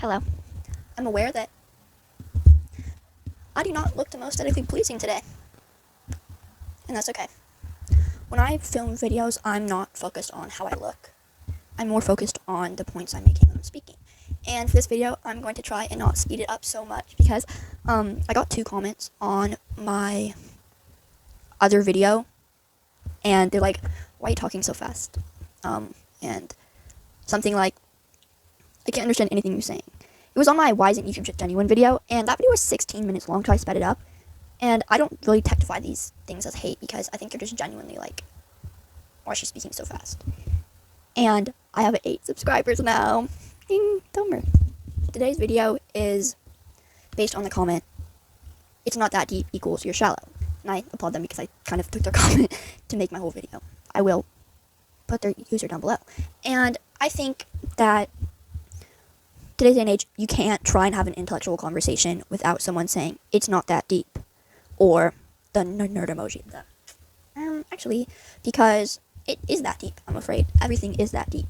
Hello. I'm aware that I do not look the most aesthetically pleasing today, and that's okay. When I film videos, I'm not focused on how I look. I'm more focused on the points I'm making when I'm speaking. And for this video, I'm going to try and not speed it up so much because I got 2 comments on my other video, and they're like, "Why are you talking so fast?" And something like, "I can't understand anything you're saying." It was on my Why Isn't YouTube Genuine video, and that video was 16 minutes long, so I sped it up. And I don't really techify these things as hate because I think they're just genuinely like, why is she speaking so fast? And I have 8 subscribers now. Ding, dumber. Today's video is based on the comment, "It's not that deep equals you're shallow." And I applaud them because I kind of took their comment to make my whole video. I will put their user down below. And I think that today's day and age, you can't try and have an intellectual conversation without someone saying, "It's not that deep," or the nerd emoji. Actually, because it is that deep, I'm afraid. Everything is that deep.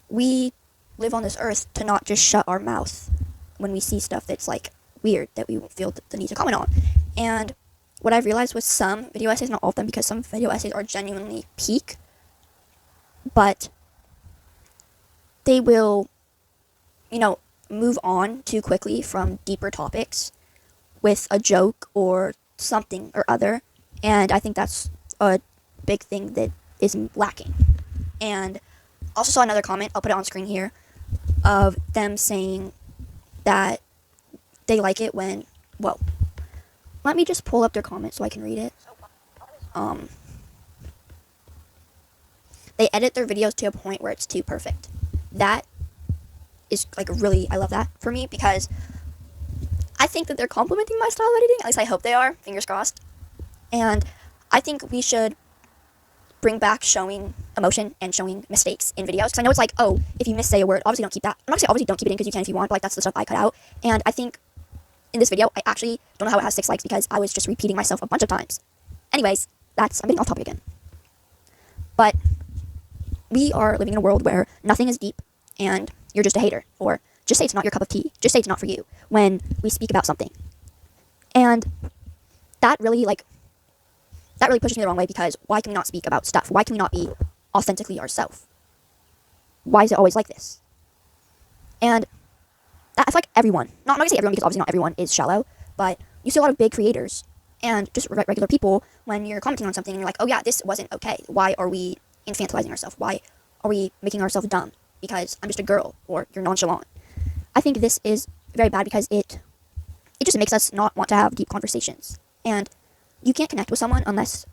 We live on this earth to not just shut our mouth when we see stuff that's, like, weird, that we feel the need to comment on. And what I've realized with some video essays, not all of them, because some video essays are genuinely peak, but they will, move on too quickly from deeper topics with a joke or something or other, and I think that's a big thing that is lacking. And also saw another comment, I'll put it on screen here, of them saying that they like it when, well, let me just pull up their comment so I can read it. They edit their videos to a point where it's too perfect. That is, like, really, I love that for me, because I think that they're complimenting my style of editing. At least I hope they are, fingers crossed. And I think we should bring back showing emotion and showing mistakes in videos, because I know it's like, oh, if you missay a word, obviously don't keep that. I'm not saying obviously don't keep it in, because you can if you want, but like, that's the stuff I cut out. And I think in this video, I actually don't know how it has 6 likes, because I was just repeating myself a bunch of times. Anyways, I'm getting off topic again. But we are living in a world where nothing is deep, and you're just a hater, or just say it's not your cup of tea, just say it's not for you, when we speak about something. And that really pushes me the wrong way, because why can we not speak about stuff? Why can we not be authentically ourselves? Why is it always like this? And I feel like everyone, I'm not going to say everyone, because obviously not everyone is shallow, but you see a lot of big creators and just regular people, when you're commenting on something and you're like, oh yeah, this wasn't okay. Why are we infantilizing ourselves? Why are we making ourselves dumb? Because I'm just a girl, or you're nonchalant. I think this is very bad, because it just makes us not want to have deep conversations. And you can't connect with someone unless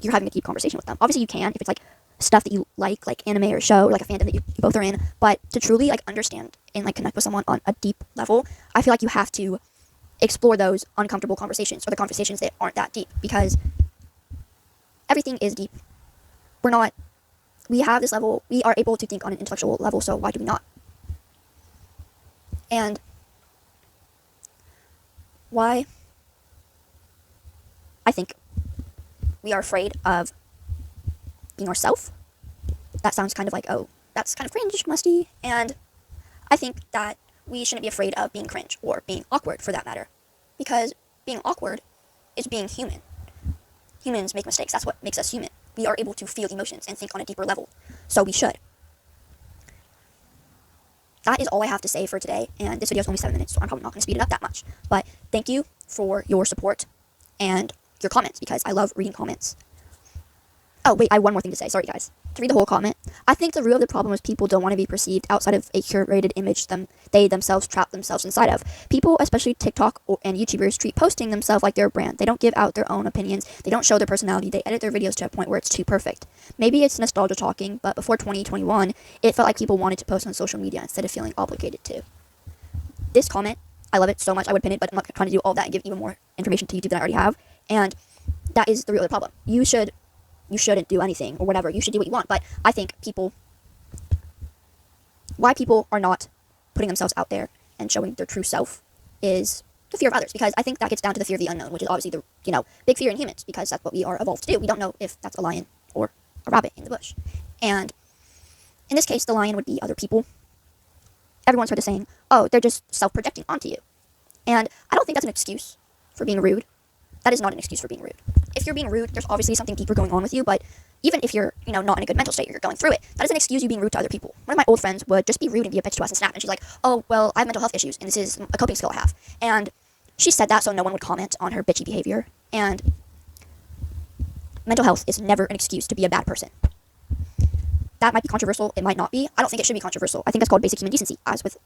you're having a deep conversation with them. Obviously you can if it's like stuff that you like anime or show, or like a fandom that you both are in. But to truly like understand and like connect with someone on a deep level, I feel like you have to explore those uncomfortable conversations, or the conversations that aren't that deep, because everything is deep. We have this level, we are able to think on an intellectual level, so why do we not? And why I think we are afraid of being ourselves. That sounds kind of like, oh, that's kind of cringe, musty. And I think that we shouldn't be afraid of being cringe, or being awkward for that matter. Because being awkward is being human. Humans make mistakes, that's what makes us human. We are able to feel emotions and think on a deeper level. So we should. That is all I have to say for today, and this video is only 7 minutes, so I'm probably not going to speed it up that much. But thank you for your support and your comments, because I love reading comments. Oh, wait, I have one more thing to say. Sorry, guys. To read the whole comment, I think the real problem is people don't want to be perceived outside of a curated image they themselves trap themselves inside of. People, especially TikTok and YouTubers, treat posting themselves like their brand. They don't give out their own opinions. They don't show their personality. They edit their videos to a point where it's too perfect. Maybe it's nostalgia talking, but before 2021, it felt like people wanted to post on social media instead of feeling obligated to. This comment, I love it so much. I would pin it, but I'm not trying to do all that and give even more information to YouTube than I already have. And that is the real problem. You shouldn't do anything or whatever. You should do what you want. But I think why people are not putting themselves out there and showing their true self is the fear of others. Because I think that gets down to the fear of the unknown, which is obviously the, big fear in humans, because that's what we are evolved to do. We don't know if that's a lion or a rabbit in the bush. And in this case, the lion would be other people. everyone's heard the saying, oh, they're just self-projecting onto you. And I don't think that's an excuse for being rude. That is not an excuse for being rude. If you're being rude, there's obviously something deeper going on with you, but even if you're, not in a good mental state or you're going through it, that doesn't excuse you being rude to other people. One of my old friends would just be rude and be a bitch to us and snap, and she's like, oh, well, I have mental health issues, and this is a coping skill I have. And she said that so no one would comment on her bitchy behavior, and mental health is never an excuse to be a bad person. That might be controversial, it might not be. I don't think it should be controversial. I think that's called basic human decency. As with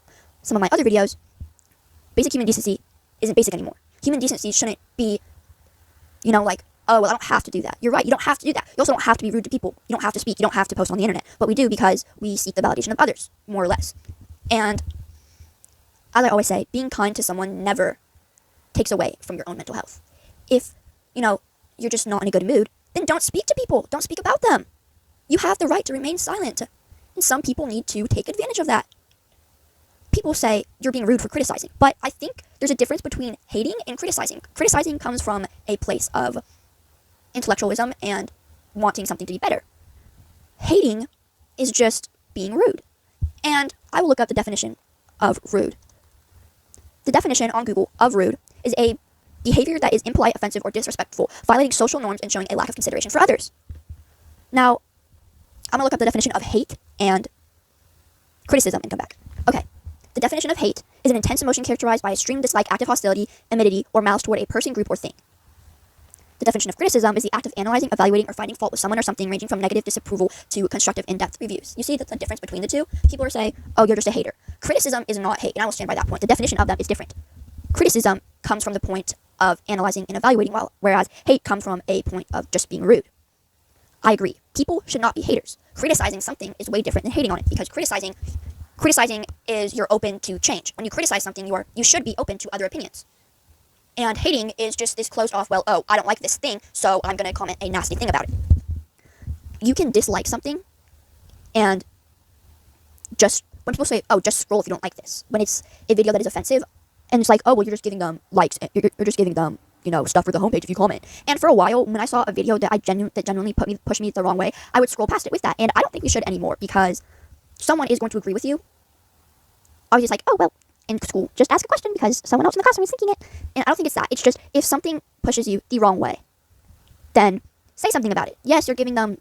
some of my other videos, basic human decency isn't basic anymore. Human decency shouldn't be, like, oh, well, I don't have to do that. You're right, you don't have to do that. You also don't have to be rude to people. You don't have to speak. You don't have to post on the internet. But we do because we seek the validation of others, more or less. And as I always say, being kind to someone never takes away from your own mental health. If, you're just not in a good mood, then don't speak to people. Don't speak about them. You have the right to remain silent. And some people need to take advantage of that. People say you're being rude for criticizing, but I think there's a difference between hating and criticizing. Criticizing comes from a place of intellectualism and wanting something to be better. Hating is just being rude. And I will look up the definition of rude. The definition on Google of rude is a behavior that is impolite, offensive, or disrespectful, violating social norms and showing a lack of consideration for others. Now, I'm going to look up the definition of hate and criticism and come back. Okay. The definition of hate is an intense emotion characterized by extreme dislike, active hostility, enmity, or malice toward a person, group, or thing. The definition of criticism is the act of analyzing, evaluating, or finding fault with someone or something, ranging from negative disapproval to constructive in-depth reviews. You see the difference between the two? People are saying, oh, you're just a hater. Criticism is not hate, and I will stand by that point. The definition of them is different. Criticism comes from the point of analyzing and evaluating, whereas hate comes from a point of just being rude. I agree. People should not be haters. Criticizing something is way different than hating on it, because criticizing is you're open to change. When you criticize something, you should be open to other opinions. And hating is just this closed off, well, oh, I don't like this thing, so I'm going to comment a nasty thing about it. You can dislike something, and when people say, oh, just scroll if you don't like this, when it's a video that is offensive, and it's like, oh, well, you're just giving them likes, you're just giving them, stuff for the homepage if you comment. And for a while, when I saw a video that genuinely pushed me the wrong way, I would scroll past it with that, and I don't think we should anymore, because someone is going to agree with you. Obviously, it's like, oh, well, in school, just ask a question because someone else in the classroom is thinking it. And I don't think it's that. It's just, if something pushes you the wrong way, then say something about it. Yes, you're giving them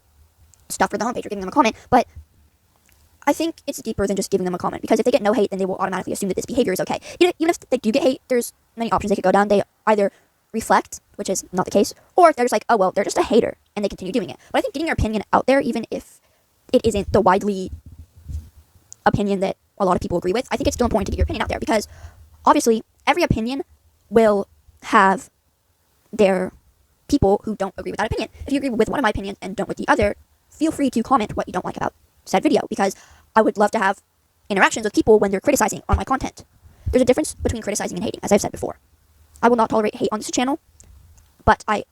stuff for the homepage, you're giving them a comment, but I think it's deeper than just giving them a comment, because if they get no hate, then they will automatically assume that this behavior is okay. Even if they do get hate, there's many options they could go down. They either reflect, which is not the case, or they're just like, oh, well, they're just a hater, and they continue doing it. But I think getting your opinion out there, even if it isn't the widely opinion that a lot of people agree with, I think it's still important to get your opinion out there, because obviously every opinion will have their people who don't agree with that opinion. If you agree with one of my opinions and don't with the other, feel free to comment what you don't like about said video, because I would love to have interactions with people when they're criticizing on my content. There's a difference between criticizing and hating, as I've said before. I will not tolerate hate on this channel, but I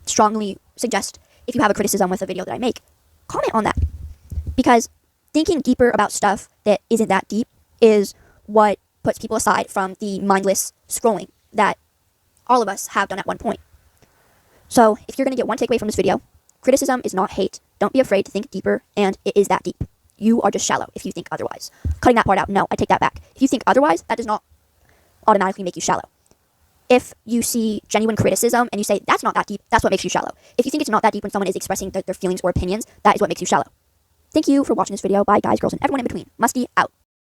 strongly suggest, if you have a criticism with a video that I make, comment on that, because thinking deeper about stuff that isn't that deep is what puts people aside from the mindless scrolling that all of us have done at one point. So, if you're going to get one takeaway from this video, criticism is not hate. Don't be afraid to think deeper, and it is that deep. You are just shallow if you think otherwise. Cutting that part out, no, I take that back. If you think otherwise, that does not automatically make you shallow. If you see genuine criticism and you say, that's not that deep, that's what makes you shallow. If you think it's not that deep when someone is expressing their feelings or opinions, that is what makes you shallow. Thank you for watching this video. Bye, guys, girls, and everyone in between. Musty, out.